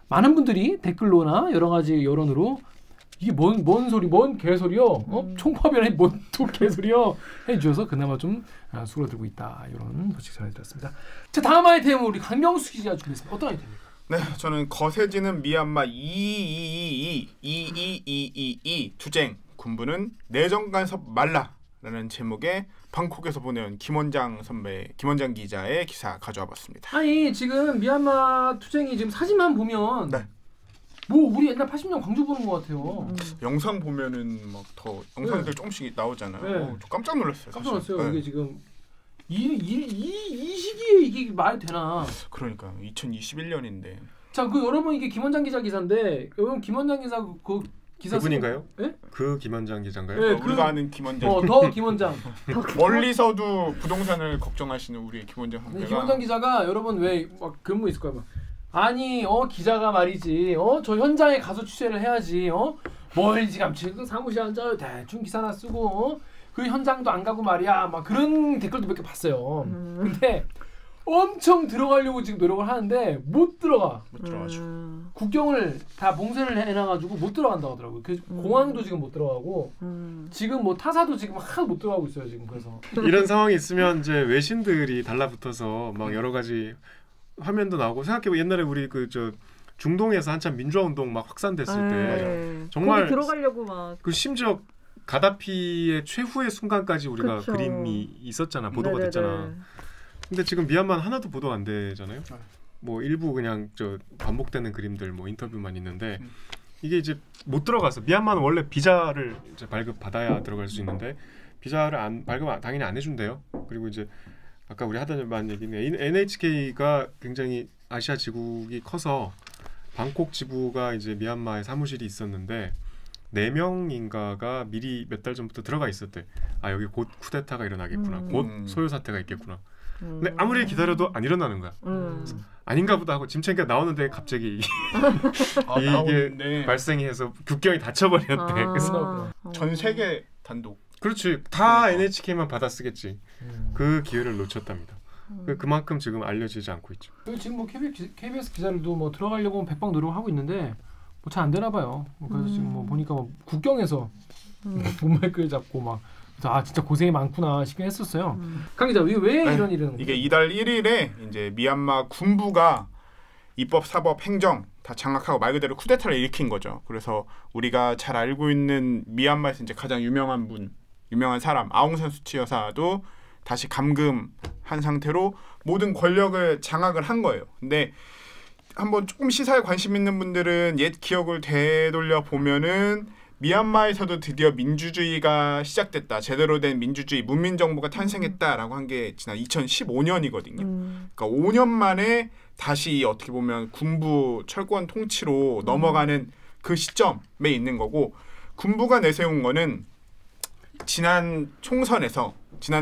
많은 분들이 댓글로나 여러 가지 여론으로 이게 뭔 소리, 뭔 개소리요? 총파업이라니 뭔 또 개소리요? 해주셔서 그나마 좀 수그러들고 있다 이런 소식 전해드렸습니다. 자 다음 아이템은 우리 강명수 기자가 준비했습니다. 어떤 아이템입니까? 네, 저는 거세지는 미얀마 2 투쟁 군부는 내정 간섭 말라라는 제목의 방콕에서 보내온 김원장 기자의 기사 가져와봤습니다. 아니 지금 미얀마 투쟁이 지금 사진만 보면 네. 뭐 우리 옛날 80년 광주 보는 것 같아요. 영상 보면은 막 더 영상들 네. 조금씩 나오잖아요. 네. 저 깜짝 놀랐어요. 깜짝 놀랐어요. 네. 이게 지금 이 시기에 이게 말이 되나? 그러니까 2021년인데. 자, 그 여러분 이게 김원장 기자 기사인데 여러분 김원장 기자 그 기사 그분인가요? 네? 그 김원장 기자인가요? 네, 우리가 아는 김원장. 더 김원장. 멀리서도 부동산을 걱정하시는 우리 김원장 선배가. 네, 김원장 기자가 여러분 왜 막 근무 있을 거야 막. 아니 기자가 말이지 저 현장에 가서 취재를 해야지 멀지감치 그 사무실에 앉아 대충 기사나 쓰고 그 현장도 안 가고 말이야 막 그런 댓글도 몇 개 봤어요. 근데 엄청 들어가려고 지금 노력을 하는데 못 들어가죠. 국경을 다 봉쇄를 해놔가지고 못 들어간다고 하더라고요. 공항도 지금 못 들어가고 지금 뭐 타사도 지금 하나도 못 들어가고 있어요 지금. 그래서 이런 상황이 있으면 이제 외신들이 달라붙어서 막 여러 가지 화면도 나오고 생각해보 옛날에 우리 중동에서 한참 민주화 운동 막 확산됐을 때 정말 들어가려고 막 심지어 가다피의 최후의 순간까지 우리가 그쵸. 그림이 있었잖아. 보도가 네네네. 됐잖아. 근데 지금 미얀마는 하나도 보도 안 되잖아요. 뭐 일부 그냥 반복되는 그림들 뭐 인터뷰만 있는데 이게 이제 못 들어가서 미얀마는 원래 비자를 이제 발급 받아야 들어갈 수 있는데 비자를 발급 당연히 안 해준대요. 그리고 이제 아까 우리 하던 얘기는 NHK가 굉장히 아시아 지국이 커서 방콕 지부가 이제 미얀마에 사무실이 있었는데 4명인가가 미리 몇 달 전부터 들어가 있었대. 여기 곧 쿠데타가 일어나겠구나. 곧 소요 사태가 있겠구나. 근데 아무리 기다려도 안 일어나는 거야. 아닌가 보다 하고 짐 챙겨 나오는데 갑자기 이게 발생이 해서 국경이 닫혀버렸대. 그래서 전 세계 단독. 그렇지. 다 NHK만 받아 쓰겠지. 그 기회를 놓쳤답니다. 그만큼 지금 알려지지 않고 있죠. 지금 뭐 KBS 기자들도 뭐 들어가려고 백방 노력하고 있는데 뭐 잘 안 되나 봐요. 그래서 지금 뭐 보니까 뭐 국경에서 문말끌 잡고 막 진짜 고생이 많구나 싶긴 했었어요. 강 기자 왜 이런 일은? 이게 이달 1일에 이제 미얀마 군부가 입법, 사법, 행정 다 장악하고 말 그대로 쿠데타를 일으킨 거죠. 그래서 우리가 잘 알고 있는 미얀마에서 이제 가장 유명한 사람 아웅산 수치 여사도 다시 감금한 상태로 모든 권력을 장악을 한 거예요. 근데 한번 조금 시사에 관심 있는 분들은 옛 기억을 되돌려 보면은 미얀마에서도 드디어 민주주의가 시작됐다. 제대로 된 민주주의, 문민정부가 탄생했다라고 한 게 지난 2015년이거든요. 그러니까 5년 만에 다시 어떻게 보면 군부 철권 통치로 넘어가는 그 시점에 있는 거고 군부가 내세운 거는 지난해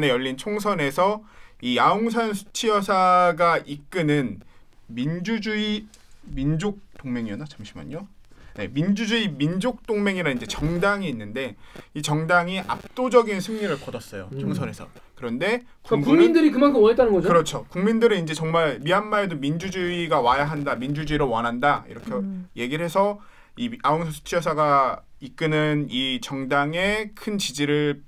열린 총선에서 이 아웅산 수치 여사가 이끄는 민주주의 민족 동맹이었나? 잠시만요. 네, 민주주의 민족 동맹이라는 이제 정당이 있는데 이 정당이 압도적인 승리를 거뒀어요. 총선에서. 그런데 국민들이 그만큼 원했다는 거죠? 그렇죠. 국민들은 이제 정말 미얀마에도 민주주의가 와야 한다. 민주주의를 원한다. 이렇게 얘기를 해서 이 아웅산 수치 여사가 이끄는 이 정당에 큰 지지를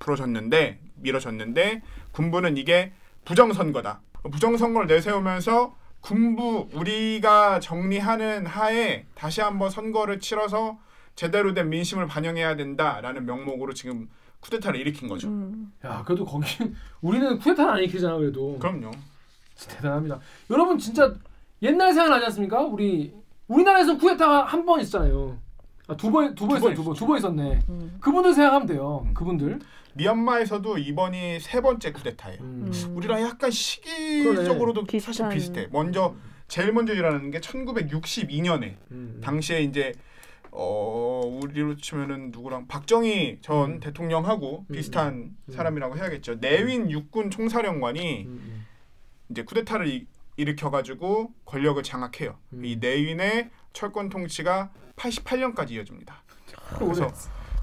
밀어줬는데 군부는 이게 부정선거다. 부정선거를 내세우면서 군부 우리가 정리하는 하에 다시 한번 선거를 치러서 제대로 된 민심을 반영해야 된다라는 명목으로 지금 쿠데타를 일으킨 거죠. 야, 그래도 거기 우리는 쿠데타는 안 일으키잖아 그래도. 그럼요. 대단합니다. 여러분 진짜 옛날 생각 나지 않습니까? 우리나라에서 쿠데타가 한 번 있었잖아요. 두 번 있었네. 그분들 생각하면 돼요. 그분들. 미얀마에서도 이번이 3번째 쿠데타예요. 우리랑 약간 시기적으로도 사실 비슷해. 제일 먼저 일어나는 게 1962년에 당시에 이제 우리로 치면은 누구랑 박정희 전 대통령하고 비슷한 사람이라고 해야겠죠. 내윈 육군 총사령관이 이제 쿠데타를 일으켜가지고 권력을 장악해요. 이 내윈의 철권 통치가 88년까지 이어집니다. 그래서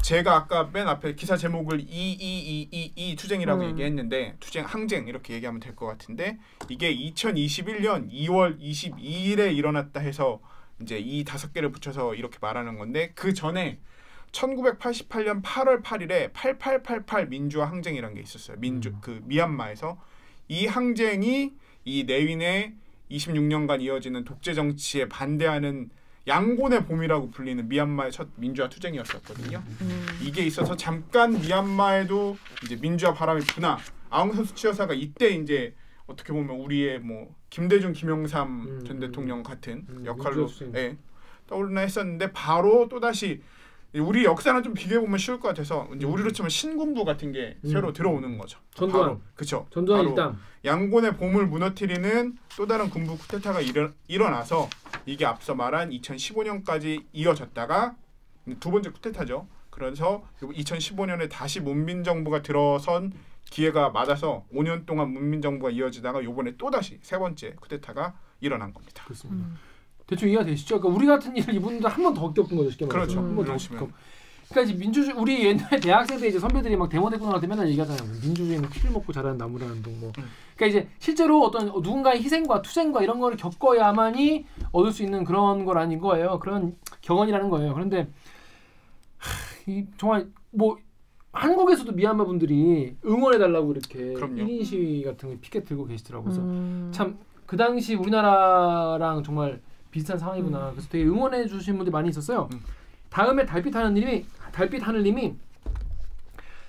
제가 아까 맨 앞에 기사 제목을 이 투쟁이라고 얘기했는데 투쟁 항쟁 이렇게 얘기하면 될 것 같은데 이게 2021년 2월 22일에 일어났다 해서 이제 이 5개를 붙여서 이렇게 말하는 건데 그 전에 1988년 8월 8일에 8888 민주화 항쟁이라는 게 있었어요. 그 미얀마에서 이 항쟁이 이 내윈의 26년간 이어지는 독재 정치에 반대하는 양곤의 봄이라고 불리는 미얀마의 첫 민주화 투쟁이었었거든요. 이게 있어서 잠깐 미얀마에도 이제 민주화 바람이 부나 아웅산 수치 여사가 이때 이제 어떻게 보면 우리의 뭐 김대중, 김영삼 전 대통령 같은 역할로 떠오르나 했었는데 바로 또 다시 우리 역사는 좀 비교해 보면 쉬울 것 같아서 이제 우리로 치면 신군부 같은 게 새로 들어오는 거죠. 전두환, 그렇죠. 전두환 일당. 양곤의 봄을 무너뜨리는 또 다른 군부 쿠데타가 일어나서 이게 앞서 말한 2015년까지 이어졌다가 두 번째 쿠데타죠. 그래서 2015년에 다시 문민정부가 들어선 기회가 맞아서 5년 동안 문민정부가 이어지다가 이번에 또 다시 세 번째 쿠데타가 일어난 겁니다. 그렇습니다. 대충 이해가 되시죠? 그러니까 우리 같은 일을 이분들 한 번 더 겪은 거죠. 쉽게 말해서. 그렇죠. 한 번 더 겪고. 그러니까 이제 우리 옛날 대학생 때 이제 선배들이 막 데모대꾸나 할 때 맨날 얘기하잖아요. 민주주의는 피를 먹고 자라는 나무라는 둥 뭐. 그러니까 이제 실제로 어떤 누군가의 희생과 투쟁과 이런 거를 겪어야만이 얻을 수 있는 그런 걸 아닌 거예요. 그런 경험이라는 거예요. 그런데 이 정말 뭐 한국에서도 미얀마 분들이 응원해달라고 이렇게 1인 시위 같은 거 피켓 들고 계시더라고요. 그래서 참 그 당시 우리나라랑 정말 비슷한 상황이구나. 그래서 되게 응원해 주신 분들이 많이 있었어요. 다음에 달빛 하늘님이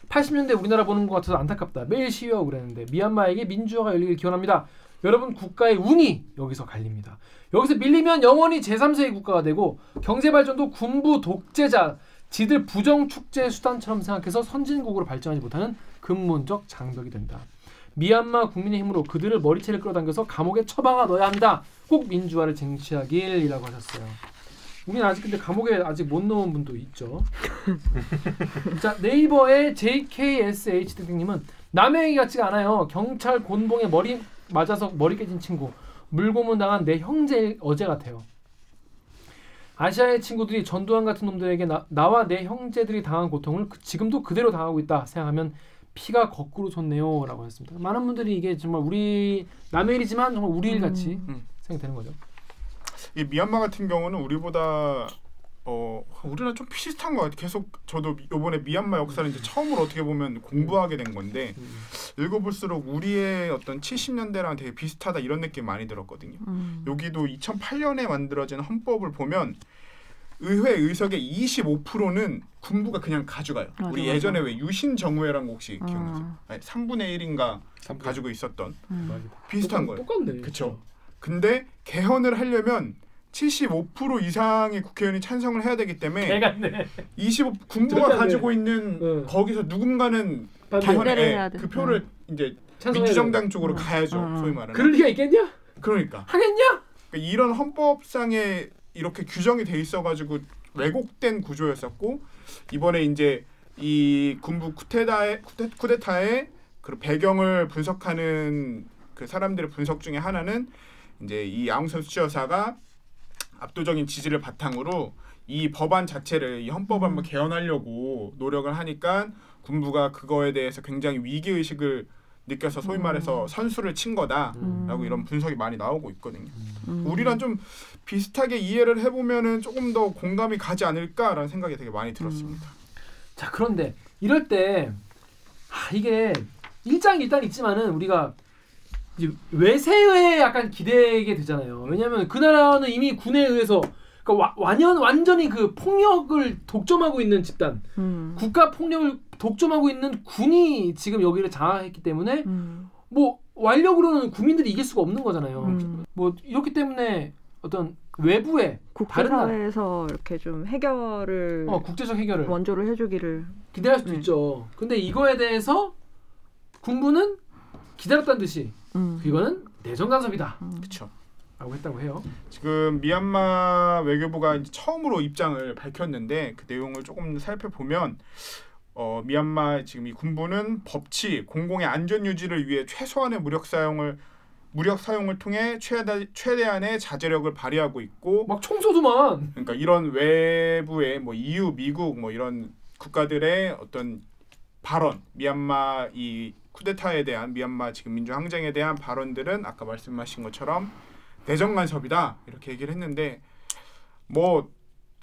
80년대 우리나라 보는 것 같아서 안타깝다. 매일 시위하고 그랬는데 미얀마에게 민주화가 열리길 기원합니다. 여러분 국가의 운이 여기서 갈립니다. 여기서 밀리면 영원히 제3세계 국가가 되고 경제발전도 군부 독재자 지들 부정축제 수단처럼 생각해서 선진국으로 발전하지 못하는 근본적 장벽이 된다. 미얀마 국민의 힘으로 그들을 머리채를 끌어당겨서 감옥에 처박아 넣어야 합니다. 꼭 민주화를 쟁취하길이라고 하셨어요. 우리는 아직 근데 감옥에 아직 못 넣은 분도 있죠. 자, 네이버의 JKSH님은 남의 얘기 같지가 않아요. 경찰 곤봉에 머리 맞아서 머리 깨진 친구, 물고문 당한 내 형제 어제 같아요. 아시아의 친구들이 전두환 같은 놈들에게 나와 내 형제들이 당한 고통을 지금도 그대로 당하고 있다 생각하면 피가 거꾸로 솟네요 라고 하셨습니다. 많은 분들이 이게 정말 우리 남의 일이지만 정말 우리 일 같이 생각되는 거죠. 이 미얀마 같은 경우는 우리보다 우리랑 좀 비슷한 것 같아요. 계속 저도 이번에 미얀마 역사를 이제 처음으로 어떻게 보면 공부하게 된 건데 읽어볼수록 우리의 어떤 70년대랑 되게 비슷하다 이런 느낌 많이 들었거든요. 여기도 2008년에 만들어진 헌법을 보면 의회 의석의 25%는 군부가 그냥 가져가요. 우리 예전에 왜 유신 정우회라는 거 혹시 기억나세요? 3분의 1인가 가지고 있었던 비슷한 거예요. 똑같네. 그렇죠. 근데 개헌을 하려면 75% 이상의 국회의원이 찬성을 해야 되기 때문에 25 군부가 가지고 있는 거기서 누군가는 개헌에 그 표를 이제 민주정당 쪽으로 가야죠. 소위 말하는. 그럴 리가 있겠냐? 그러니까. 하겠냐? 그러니까 이런 헌법상에 이렇게 규정이 돼 있어가지고 왜곡된 구조였었고 이번에 이제 이 군부 쿠데타의 그 배경을 분석하는 그 사람들의 분석 중에 하나는 이제 이 아웅산 수치 여사가 압도적인 지지를 바탕으로 이 법안 자체를 이 헌법을 한번 개헌하려고 노력을 하니까 군부가 그거에 대해서 굉장히 위기 의식을 느껴서 소위 말해서 선수를 친 거다라고 이런 분석이 많이 나오고 있거든요. 우리랑 좀 비슷하게 이해를 해보면은 조금 더 공감이 가지 않을까라는 생각이 되게 많이 들었습니다. 자, 그런데 이럴 때 이게 일장일단 있지만은 우리가 이제 외세에 약간 기대게 되잖아요. 왜냐하면 그 나라는 이미 군에 의해서 그러니까 완전히 그 폭력을 독점하고 있는 집단, 국가 폭력을 독점하고 있는 군이 지금 여기를 장악했기 때문에 뭐 완력으로는 국민들이 이길 수가 없는 거잖아요. 뭐 이렇기 때문에 어떤 외부에 국제사회에서 이렇게 좀 해결을 국제적 해결을 원조를 해주기를 기대할 수도 있죠. 근데 이거에 대해서 군부는 기다렸다는 듯이 이거는 내정 간섭이다. 그렇죠. 라고 했다고 해요. 지금 미얀마 외교부가 이제 처음으로 입장을 밝혔는데 그 내용을 조금 살펴보면 미얀마 지금 이 군부는 법치, 공공의 안전 유지를 위해 최소한의 무력 사용을 무력 사용을 통해 최대한의 자제력을 발휘하고 있고 막 청소도만. 그러니까 이런 외부의 뭐 EU, 미국 뭐 이런 국가들의 어떤 발언, 미얀마 이 쿠데타에 대한 미얀마 지금 민주항쟁에 대한 발언들은 아까 말씀하신 것처럼 내정 간섭이다 이렇게 얘기를 했는데 뭐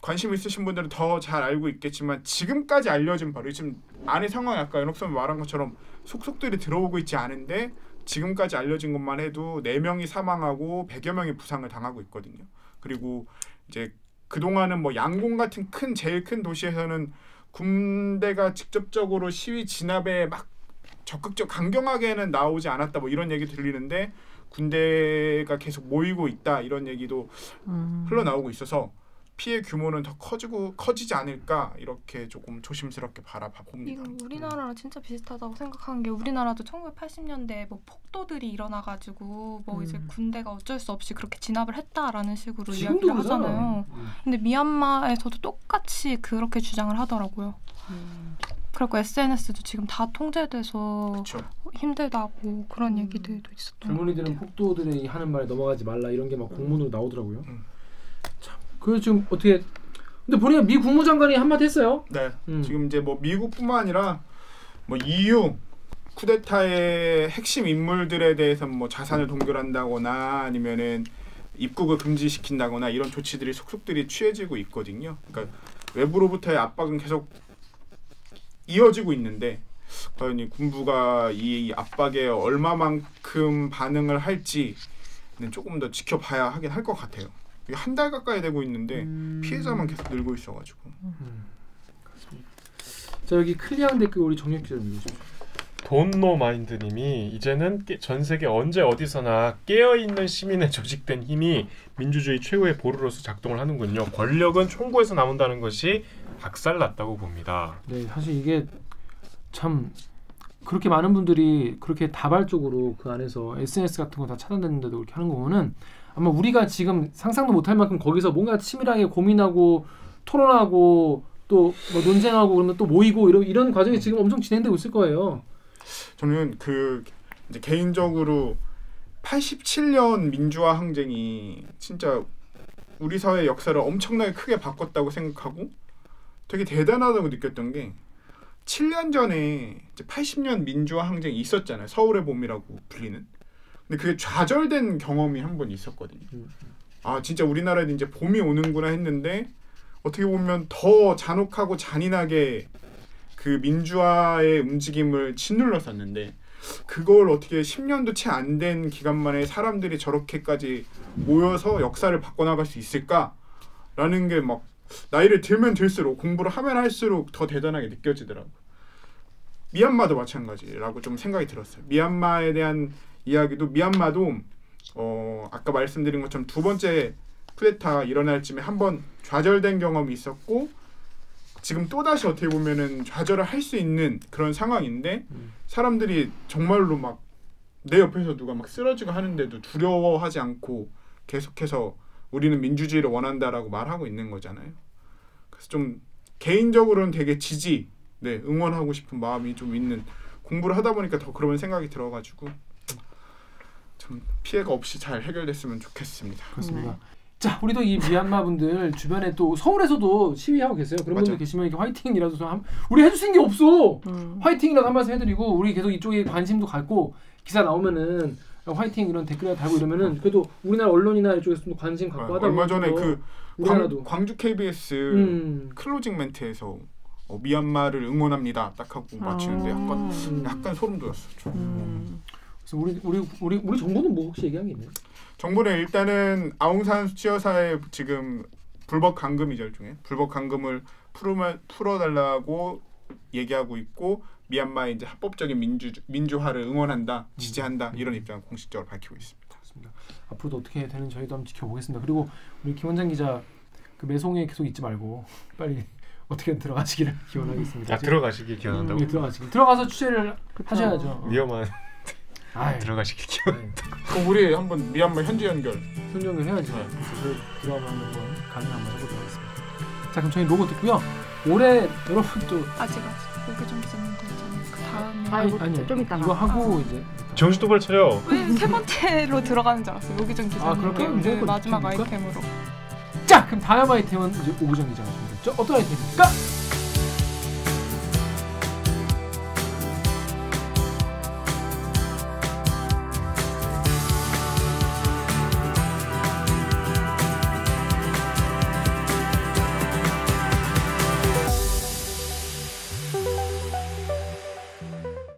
관심 있으신 분들은 더 잘 알고 있겠지만 지금까지 알려진 바로 지금 안의 상황이 아까 연옥 선배 말한 것처럼 속속들이 들어오고 있지 않은데 지금까지 알려진 것만 해도 4명이 사망하고 100여 명이 부상을 당하고 있거든요. 그리고 이제 그동안은 뭐 양곤 같은 제일 큰 도시에서는 군대가 직접적으로 시위 진압에 막 적극적 강경하게는 나오지 않았다 뭐 이런 얘기 들리는데 군대가 계속 모이고 있다 이런 얘기도 흘러나오고 있어서 피해 규모는 더 커지지 않을까 이렇게 조금 조심스럽게 바라봅니다. 이거 우리나라랑 진짜 비슷하다고 생각하는 게 우리나라도 1980년대에 뭐 폭도들이 일어나가지고 뭐 이제 군대가 어쩔 수 없이 그렇게 진압을 했다라는 식으로 이야기를 하잖아요. 근데 미얀마에서도 똑같이 그렇게 주장을 하더라고요. 그리고 SNS도 지금 다 통제돼서 그쵸. 힘들다고 그런 얘기들도 있었던 젊은이들은 폭도들이 하는 말에 넘어가지 말라 이런 게 막 공문으로 나오더라고요. 참. 그 지금 어떻게? 근데 보니까 미 국무장관이 한마디 했어요. 네. 지금 이제 뭐 미국뿐만 아니라 뭐 EU 쿠데타의 핵심 인물들에 대해서 뭐 자산을 동결한다거나 아니면은 입국을 금지시킨다거나 이런 조치들이 속속들이 취해지고 있거든요. 그러니까 외부로부터의 압박은 계속 이어지고 있는데 과연 이 군부가 이 압박에 얼마만큼 반응을 할지는 조금 더 지켜봐야 하긴 할 것 같아요. 한 달 가까이 되고 있는데 피해자만 계속 늘고 있어가지고. 그렇습니다. 자 여기 클리앙 댓글 우리 정혁 기자 읽어주시죠. 돈노마인드님이 이제는 전 세계 언제 어디서나 깨어있는 시민의 조직된 힘이 민주주의 최후의 보루로서 작동을 하는군요. 권력은 총구에서 나온다는 것이 박살났다고 봅니다. 네, 사실 이게 참 그렇게 많은 분들이 그렇게 다발적으로 그 안에서 SNS 같은 거 다 차단됐는데도 그렇게 하는 거 보면은 아마 우리가 지금 상상도 못할 만큼 거기서 뭔가 치밀하게 고민하고 토론하고 또 뭐 논쟁하고 그러면 또 모이고 이런 과정이 지금 엄청 진행되고 있을 거예요. 저는 그 이제 개인적으로 87년 민주화 항쟁이 진짜 우리 사회 역사를 엄청나게 크게 바꿨다고 생각하고 되게 대단하다고 느꼈던 게 7년 전에 이제 80년 민주화 항쟁이 있었잖아요. 서울의 봄이라고 불리는. 근데 그게 좌절된 경험이 한 번 있었거든요. 아 진짜 우리나라에 이제 봄이 오는구나 했는데 어떻게 보면 더 잔혹하고 잔인하게 그 민주화의 움직임을 짓눌렀었는데 그걸 어떻게 10년도 채 안 된 기간 만에 사람들이 저렇게까지 모여서 역사를 바꿔나갈 수 있을까라는 게 막 나이를 들면 들수록 공부를 하면 할수록 더 대단하게 느껴지더라고요. 미얀마도 마찬가지라고 좀 생각이 들었어요. 미얀마에 대한 이야기도 미얀마도 아까 말씀드린 것처럼 두 번째 쿠데타가 일어날 쯤에 한번 좌절된 경험이 있었고 지금 또다시 어떻게 보면은 좌절을 할 수 있는 그런 상황인데 사람들이 정말로 막 내 옆에서 누가 막 쓰러지고 하는데도 두려워하지 않고 계속해서 우리는 민주주의를 원한다라고 말하고 있는 거잖아요. 그래서 좀 개인적으로는 되게 응원하고 싶은 마음이 좀 있는 공부를 하다 보니까 더 그런 생각이 들어가지고 좀 피해가 없이 잘 해결됐으면 좋겠습니다. 그렇습니다. 자, 우리도 이 미얀마 분들 주변에 또 서울에서도 시위하고 계세요. 그런 분들 계시면 이렇게 화이팅이라도 좀 우리 해줄 수 있는 게 없어. 화이팅이라도 한 말씀 해드리고 우리 계속 이쪽에 관심도 갖고 기사 나오면은 화이팅 이런 댓글이라도 달고 이러면은 그래도 우리나라 언론이나 이쪽에서 좀 관심 갖고 하다 얼마 전에 그 광주 KBS 클로징 멘트에서 미얀마를 응원합니다 딱 하고 마치는데 약간 소름 돋았어. 그래서 우리 정부는 뭐 혹시 얘기한 게 있나요? 정부는 일단은 아웅산 수치 여사의 지금 불법 감금이절 중에 불법 감금을 풀어달라고 얘기하고 있고 미얀마의 이제 합법적인 민주화를 응원한다, 지지한다 이런 입장을 공식적으로 밝히고 있습니다. 그렇습니다. 앞으로도 어떻게 되는 저희도 한번 지켜보겠습니다. 그리고 우리 김원장 기자 그 매송에 계속 있지 말고 빨리 어떻게든 들어가시기를 기원하겠습니다. 들어가시길 기원한다고? 들어가서 취재를 하셔야죠. 위험한. 들어가시길 기원한다. 그럼 우리 한번 미얀마 현지 연결 해야지. 그래서 들어가면 한번 가능 한번 해보도록 하겠습니다. 자, 그럼 저희 로고 듣고요. 올해 여러분 또 아직 로고 좀 있었는데 그 다음에 아니 좀 이따가 이거 하고 이제 정신 똑바로 차려. 왜 세 번째로 들어가는 줄 알았어요. 오기정 기자님. 네, 마지막 아이템으로. 자, 그럼 다음 아이템은 이제 오기정 기자가 준비했죠. 어떤 아이템입니까?